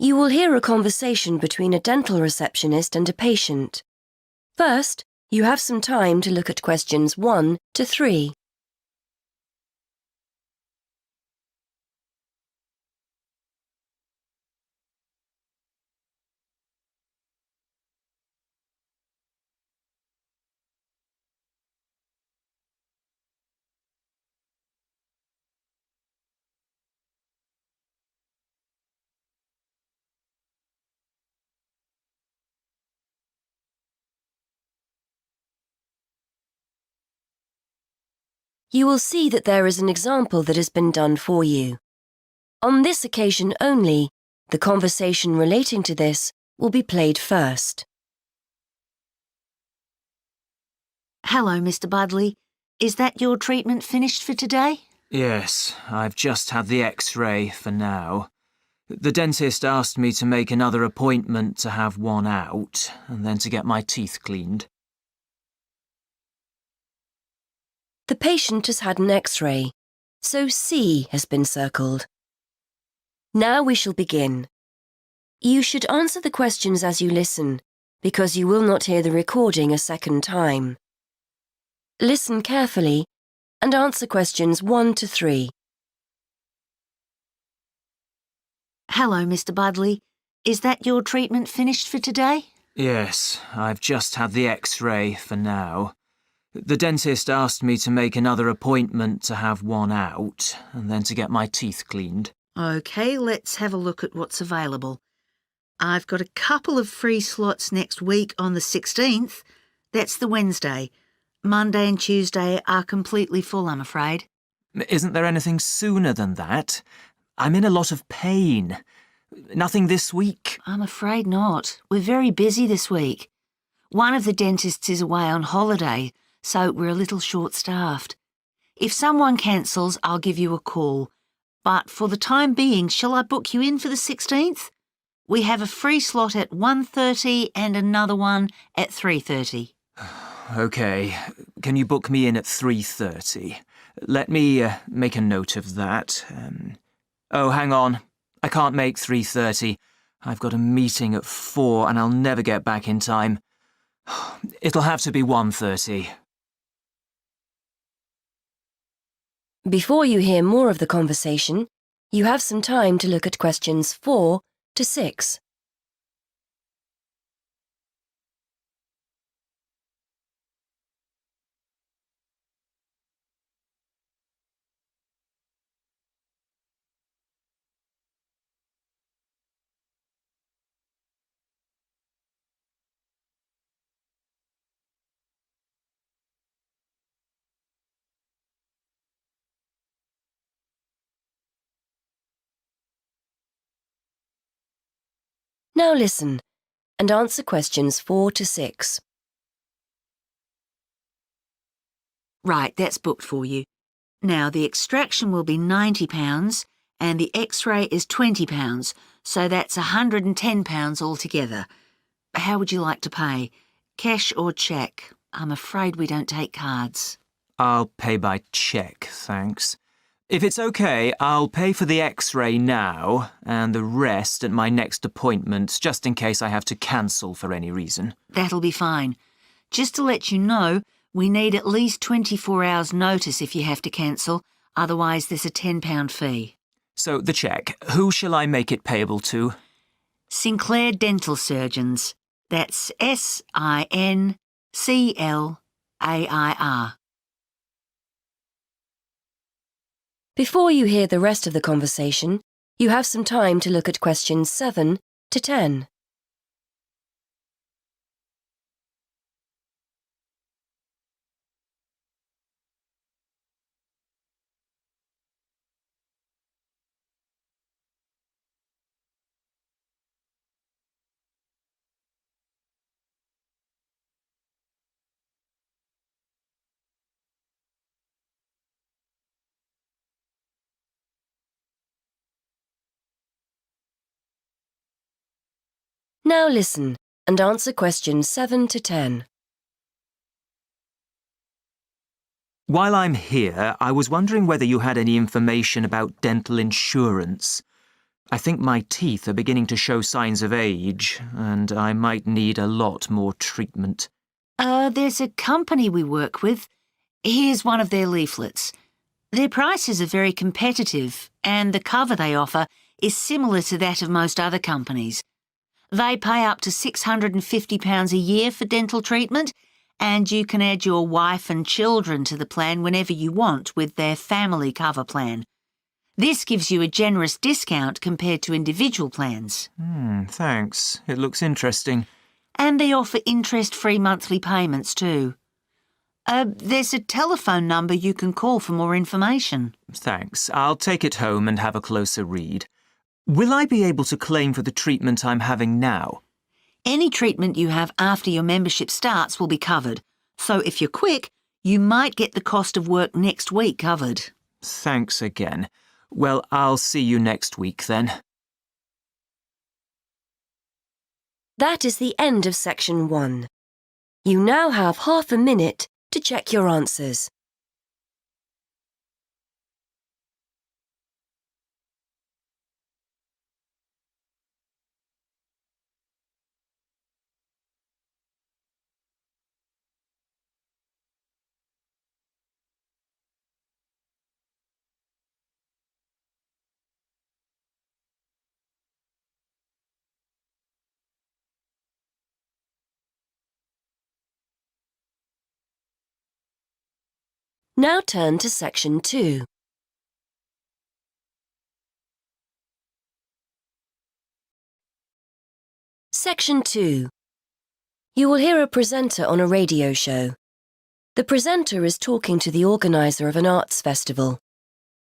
You will hear a conversation between a dental receptionist and a patient. First, you have some time to look at questions 1 to 3. You will see that there is an example that has been done for you. On this occasion only, the conversation relating to this will be played first. Hello, Mr. Budley. Is that your treatment finished for today? Yes, I've just had the X-ray for now. The dentist asked me to make another appointment to have one out, and then to get my teeth cleaned. The patient has had an X-ray, so C has been circled. Now we shall begin. You should answer the questions as you listen, because you will not hear the recording a second time. Listen carefully and answer questions 1 to 3. Hello, Mr. Budley. Is that your treatment finished for today? Yes, I've just had the X-ray for now. The dentist asked me to make another appointment to have one out, and then to get my teeth cleaned. OK, let's have a look at what's available. I've got a couple of free slots next week on the 16th. That's the Wednesday. Monday and Tuesday are completely full, I'm afraid. Isn't there anything sooner than that? I'm in a lot of pain. Nothing this week? I'm afraid not. We're very busy this week. One of the dentists is away on holiday, so we're a little short-staffed. If someone cancels, I'll give you a call. But for the time being, shall I book you in for the 16th? We have a free slot at 1:30 and another one at 3:30. OK. Can you book me in at 3:30? Let me make a note of that. Oh, hang on. I can't make 3:30. I've got a meeting at 4 and I'll never get back in time. It'll have to be 1:30. Before you hear more of the conversation, you have some time to look at questions 4 to 6. Now listen and answer questions 4 to 6. Right, that's booked for you. Now, the extraction will be £90 and the X-ray is £20, so that's £110 altogether. How would you like to pay? Cash or cheque? I'm afraid we don't take cards. I'll pay by cheque, thanks. If it's OK, I'll pay for the X-ray now and the rest at my next appointment, just in case I have to cancel for any reason. That'll be fine. Just to let you know, we need at least 24 hours' notice if you have to cancel, otherwise there's a £10 fee. So, the cheque, who shall I make it payable to? Sinclair Dental Surgeons. That's SINCLAIR. Before you hear the rest of the conversation, you have some time to look at questions 7 to 10. Now listen and answer questions 7 to 10. While I'm here, I was wondering whether you had any information about dental insurance. I think my teeth are beginning to show signs of age, and I might need a lot more treatment. There's a company we work with. Here's one of their leaflets. Their prices are very competitive, and the cover they offer is similar to that of most other companies. They pay up to £650 a year for dental treatment, and you can add your wife and children to the plan whenever you want with their family cover plan. This gives you a generous discount compared to individual plans. Thanks. It looks interesting. And they offer interest-free monthly payments too. There's a telephone number you can call for more information. Thanks. I'll take it home and have a closer read. Will I be able to claim for the treatment I'm having now? Any treatment you have after your membership starts will be covered, so if you're quick, you might get the cost of work next week covered. Thanks again. Well, I'll see you next week then. That is the end of section 1. You now have half a minute to check your answers. Now turn to section 2. Section 2. You will hear a presenter on a radio show. The presenter is talking to the organiser of an arts festival.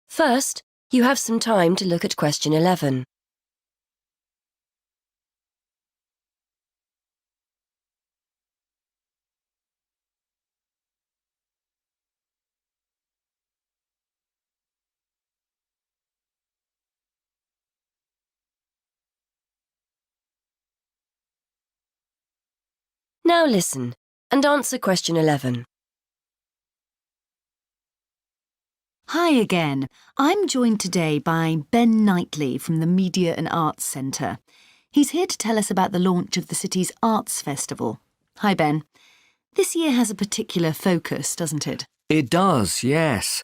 First, you have some time to look at question 11. Now listen and answer question 11. Hi again. I'm joined today by Ben Knightley from the Media and Arts Centre. He's here to tell us about the launch of the city's Arts Festival. Hi, Ben. This year has a particular focus, doesn't it? It does, yes.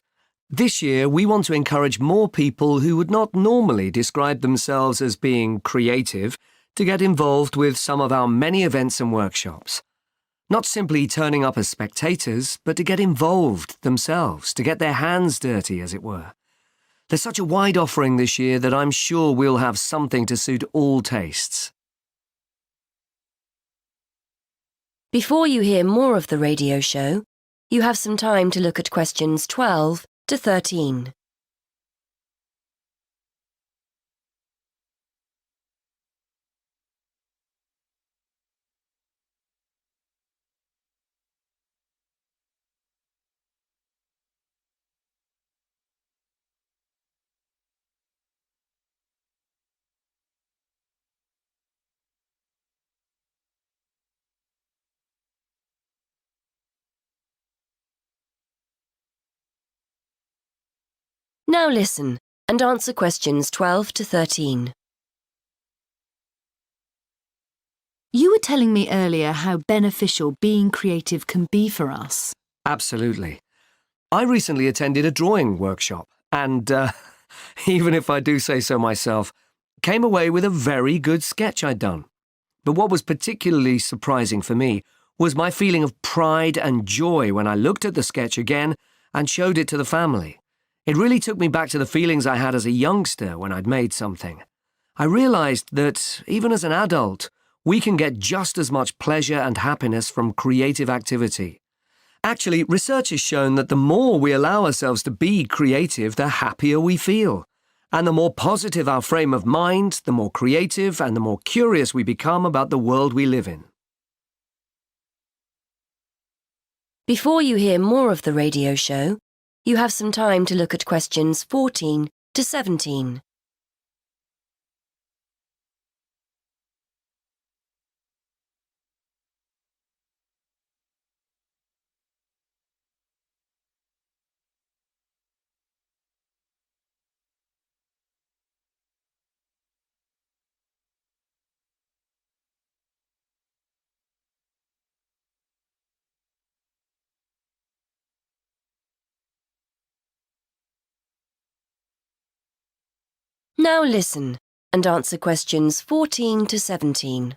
This year we want to encourage more people who would not normally describe themselves as being creative to get involved with some of our many events and workshops. Not simply turning up as spectators, but to get involved themselves, to get their hands dirty, as it were. There's such a wide offering this year that I'm sure we'll have something to suit all tastes. Before you hear more of the radio show, you have some time to look at questions 12 to 13. Now listen and answer questions 12 to 13. You were telling me earlier how beneficial being creative can be for us. Absolutely. I recently attended a drawing workshop and, even if I do say so myself, came away with a very good sketch I'd done. But what was particularly surprising for me was my feeling of pride and joy when I looked at the sketch again and showed it to the family. It really took me back to the feelings I had as a youngster when I'd made something. I realised that, even as an adult, we can get just as much pleasure and happiness from creative activity. Actually, research has shown that the more we allow ourselves to be creative, the happier we feel. And the more positive our frame of mind, the more creative and the more curious we become about the world we live in. Before you hear more of the radio show, you have some time to look at questions 14 to 17. Now listen and answer questions 14 to 17.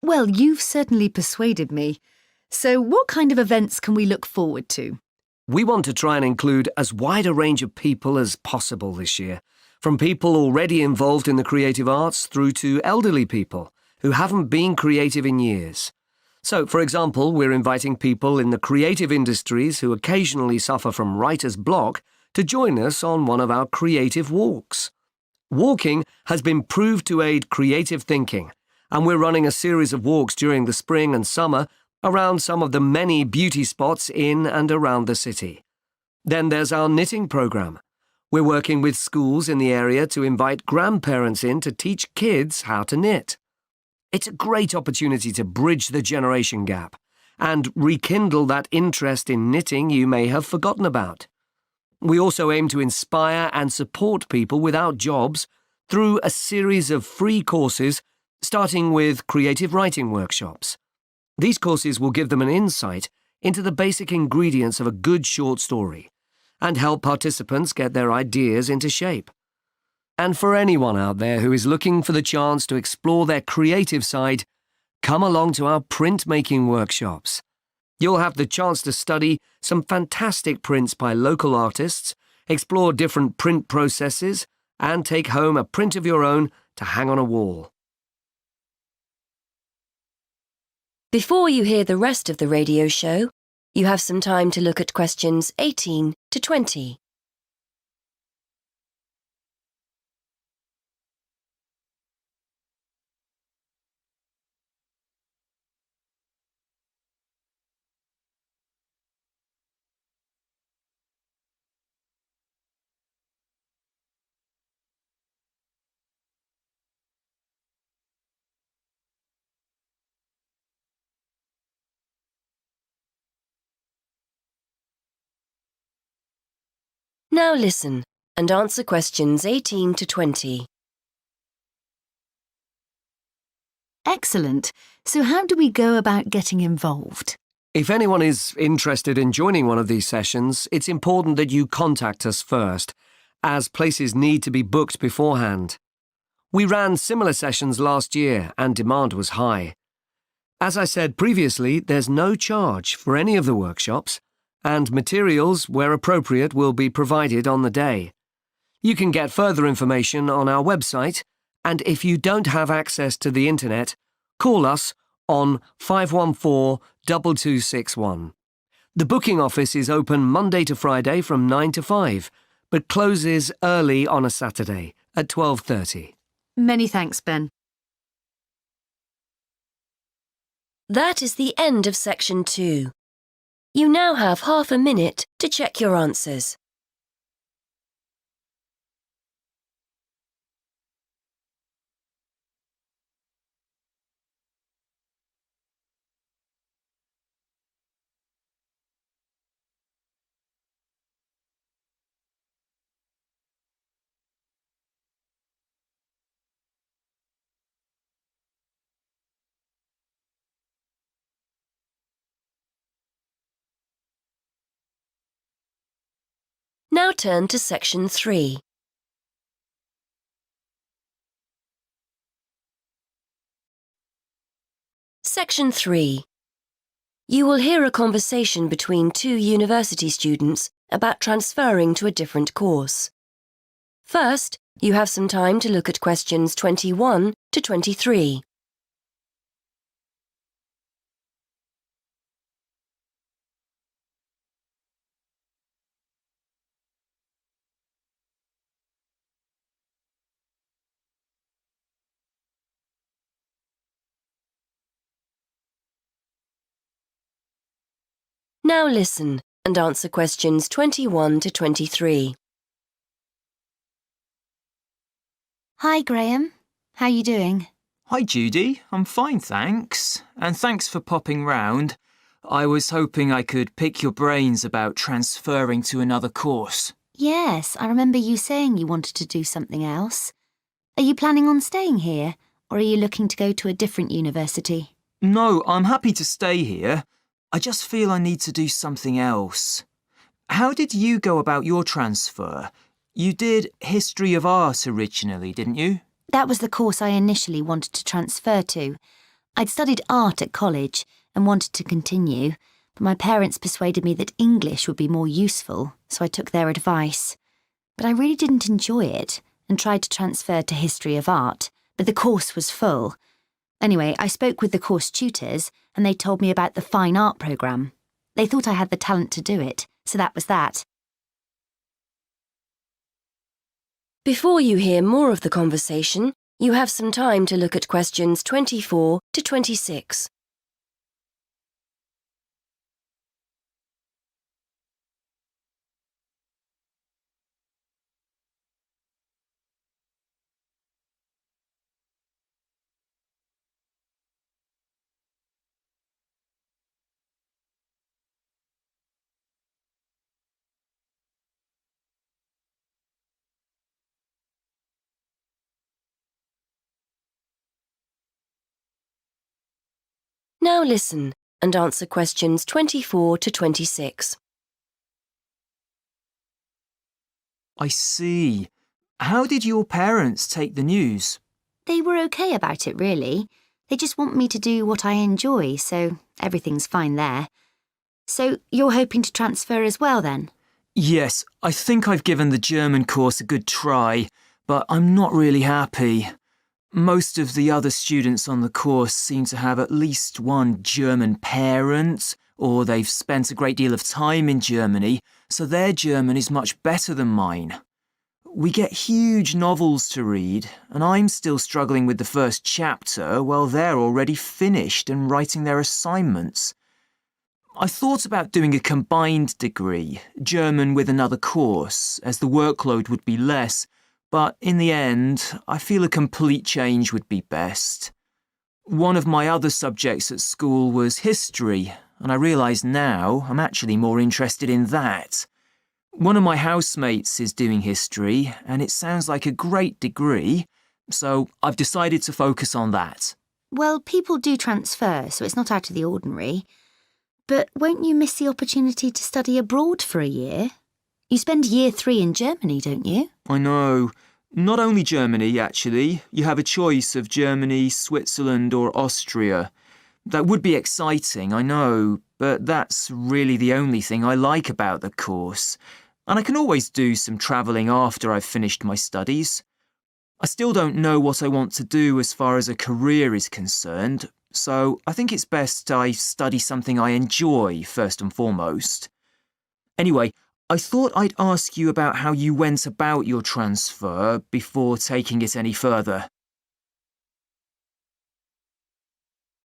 Well, you've certainly persuaded me. So what kind of events can we look forward to? We want to try and include as wide a range of people as possible this year, from people already involved in the creative arts through to elderly people who haven't been creative in years. So, for example, we're inviting people in the creative industries who occasionally suffer from writer's block to join us on one of our creative walks. Walking has been proved to aid creative thinking, and we're running a series of walks during the spring and summer around some of the many beauty spots in and around the city. Then there's our knitting programme. We're working with schools in the area to invite grandparents in to teach kids how to knit. It's a great opportunity to bridge the generation gap and rekindle that interest in knitting you may have forgotten about. We also aim to inspire and support people without jobs through a series of free courses, starting with creative writing workshops. These courses will give them an insight into the basic ingredients of a good short story and help participants get their ideas into shape. And for anyone out there who is looking for the chance to explore their creative side, come along to our printmaking workshops. You'll have the chance to study some fantastic prints by local artists, explore different print processes, and take home a print of your own to hang on a wall. Before you hear the rest of the radio show, you have some time to look at questions 18 to 20. Now listen and answer questions 18 to 20. Excellent. So how do we go about getting involved? If anyone is interested in joining one of these sessions, it's important that you contact us first, as places need to be booked beforehand. We ran similar sessions last year and demand was high. As I said previously, there's no charge for any of the workshops, and materials, where appropriate, will be provided on the day. You can get further information on our website, and if you don't have access to the internet, call us on 514-2261. The booking office is open Monday to Friday from 9 to 5, but closes early on a Saturday at 12:30. Many thanks, Ben. That is the end of section 2. You now have half a minute to check your answers. Now turn to section 3. Section 3. You will hear a conversation between two university students about transferring to a different course. First, you have some time to look at questions 21 to 23. Now listen and answer questions 21 to 23. Hi, Graham. How you doing? Hi, Judy. I'm fine, thanks. And thanks for popping round. I was hoping I could pick your brains about transferring to another course. Yes, I remember you saying you wanted to do something else. Are you planning on staying here, or are you looking to go to a different university? No, I'm happy to stay here. I just feel I need to do something else. How did you go about your transfer? You did History of Art originally, didn't you? That was the course I initially wanted to transfer to. I'd studied art at college and wanted to continue, but my parents persuaded me that English would be more useful, so I took their advice. But I really didn't enjoy it and tried to transfer to History of Art, but the course was full. Anyway, I spoke with the course tutors and they told me about the fine art programme. They thought I had the talent to do it, so that was that. Before you hear more of the conversation, you have some time to look at questions 24 to 26. Now listen and answer questions 24 to 26. I see. How did your parents take the news? They were okay about it, really. They just want me to do what I enjoy, so everything's fine there. So you're hoping to transfer as well, then? Yes, I think I've given the German course a good try, but I'm not really happy. Most of the other students on the course seem to have at least one German parent, or they've spent a great deal of time in Germany, so their German is much better than mine. We get huge novels to read, and I'm still struggling with the first chapter while they're already finished and writing their assignments. I thought about doing a combined degree, German with another course, as the workload would be less, but in the end, I feel a complete change would be best. One of my other subjects at school was history, and I realise now I'm actually more interested in that. One of my housemates is doing history, and it sounds like a great degree, so I've decided to focus on that. Well, people do transfer, so it's not out of the ordinary. But won't you miss the opportunity to study abroad for a year? You spend year 3 in Germany, don't you? I know. Not only Germany, actually. You have a choice of Germany, Switzerland or Austria. That would be exciting, I know, but that's really the only thing I like about the course. And I can always do some travelling after I've finished my studies. I still don't know what I want to do as far as a career is concerned, so I think it's best I study something I enjoy first and foremost. Anyway, I thought I'd ask you about how you went about your transfer before taking it any further.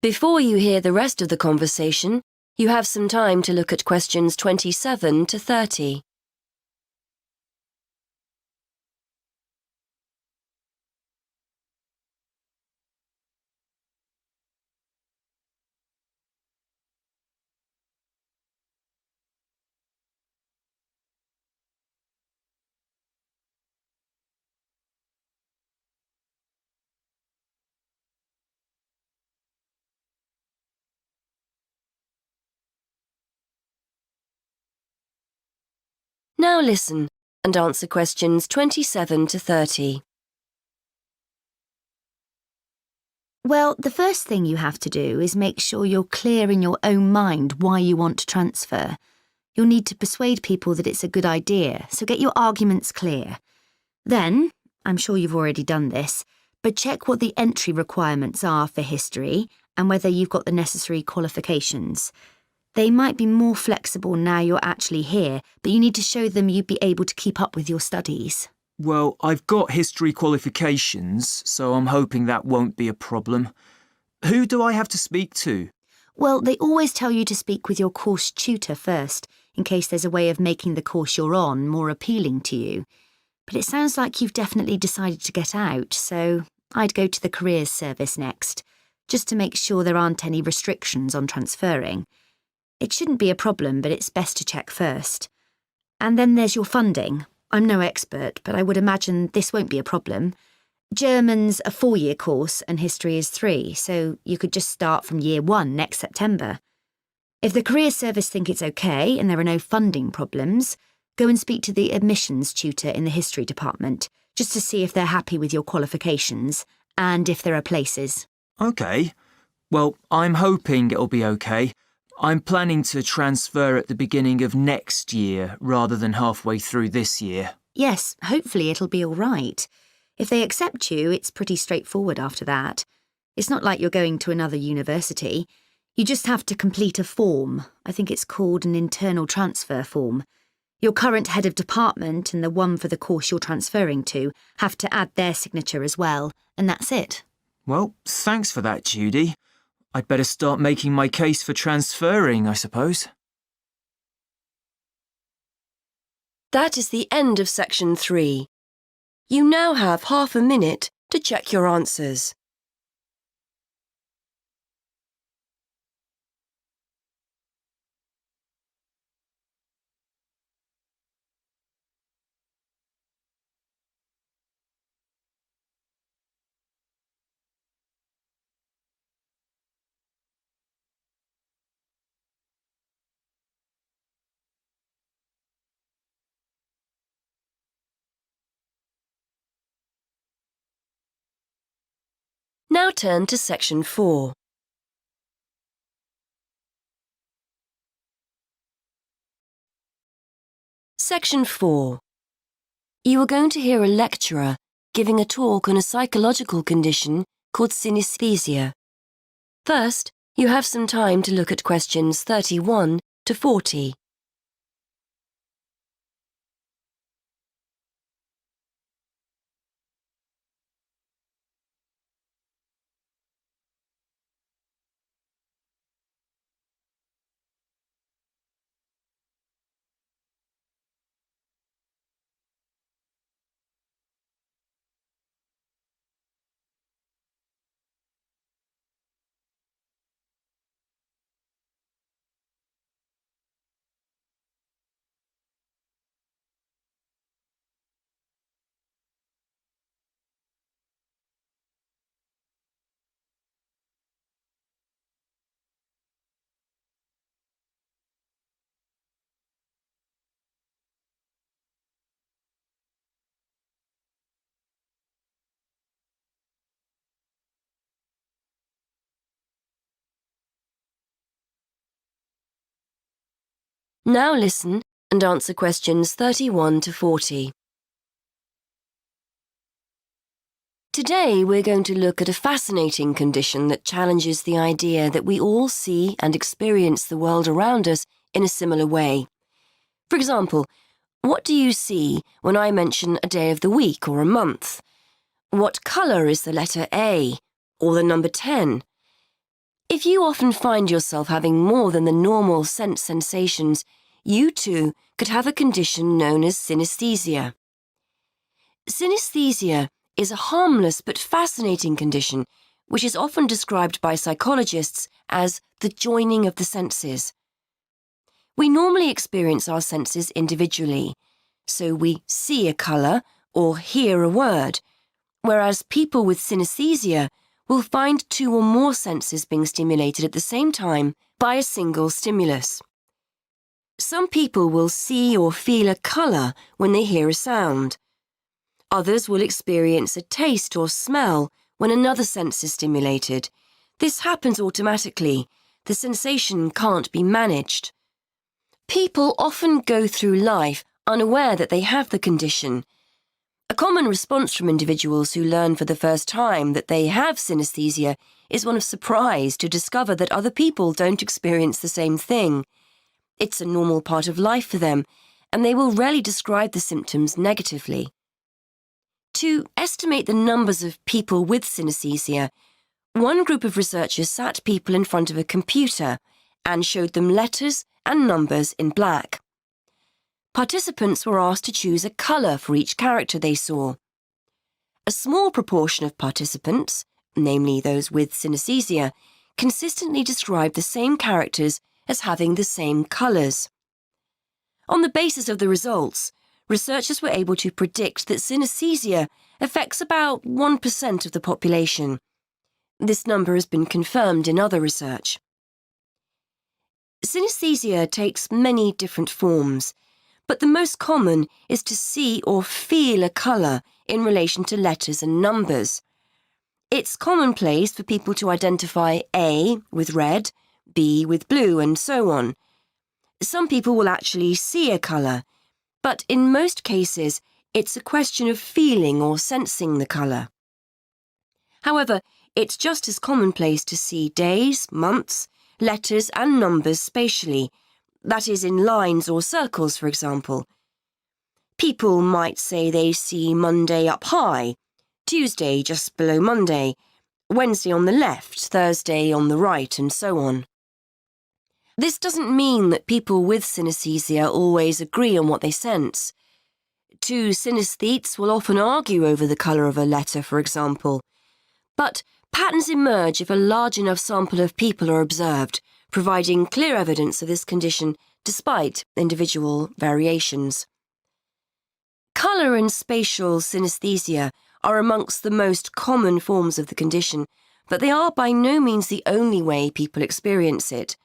Before you hear the rest of the conversation, you have some time to look at questions 27 to 30. Now listen and answer questions 27 to 30. Well, the first thing you have to do is make sure you're clear in your own mind why you want to transfer. You'll need to persuade people that it's a good idea, so get your arguments clear. Then, I'm sure you've already done this, but check what the entry requirements are for history and whether you've got the necessary qualifications. They might be more flexible now you're actually here, but you need to show them you'd be able to keep up with your studies. Well, I've got history qualifications, so I'm hoping that won't be a problem. Who do I have to speak to? Well, they always tell you to speak with your course tutor first, in case there's a way of making the course you're on more appealing to you. But it sounds like you've definitely decided to get out, so I'd go to the careers service next, just to make sure there aren't any restrictions on transferring. It shouldn't be a problem, but it's best to check first. And then there's your funding. I'm no expert, but I would imagine this won't be a problem. German's a 4-year course and history is 3, so you could just start from year 1 next September. If the career service think it's okay and there are no funding problems, go and speak to the admissions tutor in the history department, just to see if they're happy with your qualifications and if there are places. OK. Well, I'm hoping it'll be OK. I'm planning to transfer at the beginning of next year rather than halfway through this year. Yes, hopefully it'll be all right. If they accept you, it's pretty straightforward after that. It's not like you're going to another university. You just have to complete a form. I think it's called an internal transfer form. Your current head of department and the one for the course you're transferring to have to add their signature as well, and that's it. Well, thanks for that, Judy. I'd better start making my case for transferring, I suppose. That is the end of section 3. You now have half a minute to check your answers. Now turn to section 4. Section 4. You are going to hear a lecturer giving a talk on a psychological condition called synesthesia. First, you have some time to look at questions 31 to 40. Now listen and answer questions 31 to 40. Today we're going to look at a fascinating condition that challenges the idea that we all see and experience the world around us in a similar way. For example, what do you see when I mention a day of the week or a month? What colour is the letter A or the number 10? If you often find yourself having more than the normal sense sensations, you too could have a condition known as synesthesia. Synesthesia is a harmless but fascinating condition which is often described by psychologists as the joining of the senses. We normally experience our senses individually, so we see a colour or hear a word, whereas people with synesthesia will find 2 or more senses being stimulated at the same time by a single stimulus. Some people will see or feel a colour when they hear a sound. Others will experience a taste or smell when another sense is stimulated. This happens automatically. The sensation can't be managed. People often go through life unaware that they have the condition. A common response from individuals who learn for the first time that they have synesthesia is one of surprise to discover that other people don't experience the same thing. It's a normal part of life for them, and they will rarely describe the symptoms negatively. To estimate the numbers of people with synesthesia, one group of researchers sat people in front of a computer and showed them letters and numbers in black. Participants were asked to choose a colour for each character they saw. A small proportion of participants, namely those with synesthesia, consistently described the same characters as having the same colours. On the basis of the results, researchers were able to predict that synesthesia affects about 1% of the population. This number has been confirmed in other research. Synesthesia takes many different forms, but the most common is to see or feel a colour in relation to letters and numbers. It's commonplace for people to identify A with red, B with blue, and so on. Some people will actually see a colour, but in most cases it's a question of feeling or sensing the colour. However, it's just as commonplace to see days, months, letters and numbers spatially, that is in lines or circles, for example. People might say they see Monday up high, Tuesday just below Monday, Wednesday on the left, Thursday on the right, and so on. This doesn't mean that people with synesthesia always agree on what they sense. Two synesthetes will often argue over the colour of a letter, for example. But patterns emerge if a large enough sample of people are observed, providing clear evidence of this condition despite individual variations. Colour and spatial synesthesia are amongst the most common forms of the condition, but they are by no means the only way people experience it.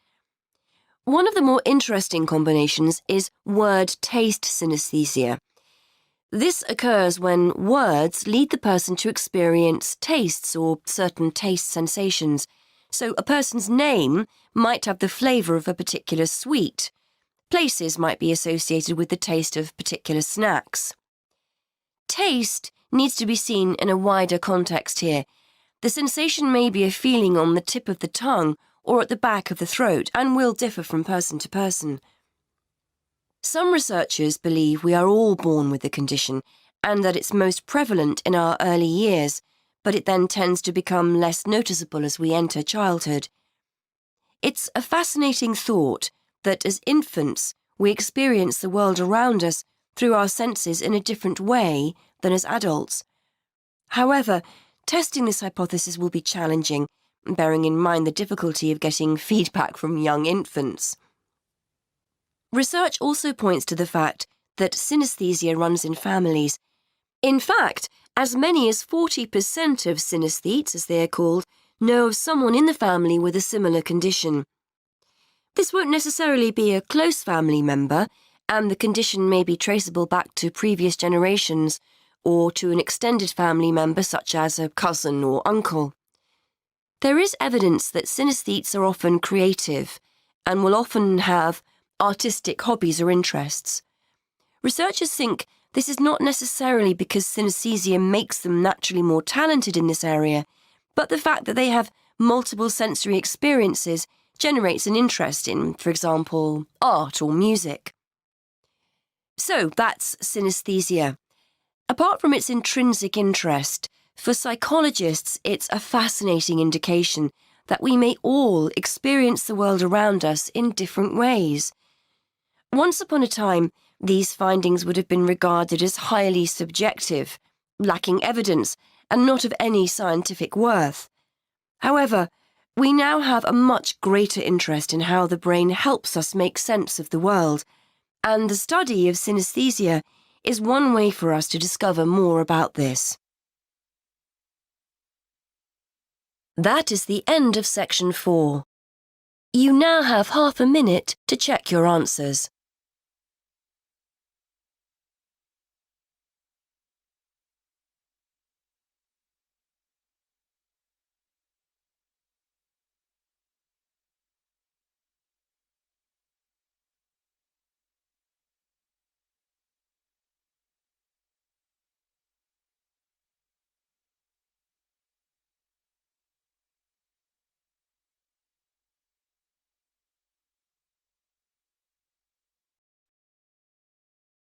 One of the more interesting combinations is word-taste synesthesia. This occurs when words lead the person to experience tastes or certain taste sensations. So a person's name might have the flavour of a particular sweet. Places might be associated with the taste of particular snacks. Taste needs to be seen in a wider context here. The sensation may be a feeling on the tip of the tongue or at the back of the throat and will differ from person to person. Some researchers believe we are all born with the condition and that it's most prevalent in our early years, but it then tends to become less noticeable as we enter childhood. It's a fascinating thought that as infants we experience the world around us through our senses in a different way than as adults. However, testing this hypothesis will be challenging, bearing in mind the difficulty of getting feedback from young infants. Research also points to the fact that synesthesia runs in families. In fact, as many as 40% of synesthetes, as they are called, know of someone in the family with a similar condition. This won't necessarily be a close family member, and the condition may be traceable back to previous generations or to an extended family member such as a cousin or uncle. There is evidence that synesthetes are often creative and will often have artistic hobbies or interests. Researchers think this is not necessarily because synesthesia makes them naturally more talented in this area, but the fact that they have multiple sensory experiences generates an interest in, for example, art or music. So that's synesthesia. Apart from its intrinsic interest, for psychologists it's a fascinating indication that we may all experience the world around us in different ways. Once upon a time, these findings would have been regarded as highly subjective, lacking evidence, and not of any scientific worth. However, we now have a much greater interest in how the brain helps us make sense of the world, and the study of synesthesia is one way for us to discover more about this. That is the end of section 4. You now have half a minute to check your answers.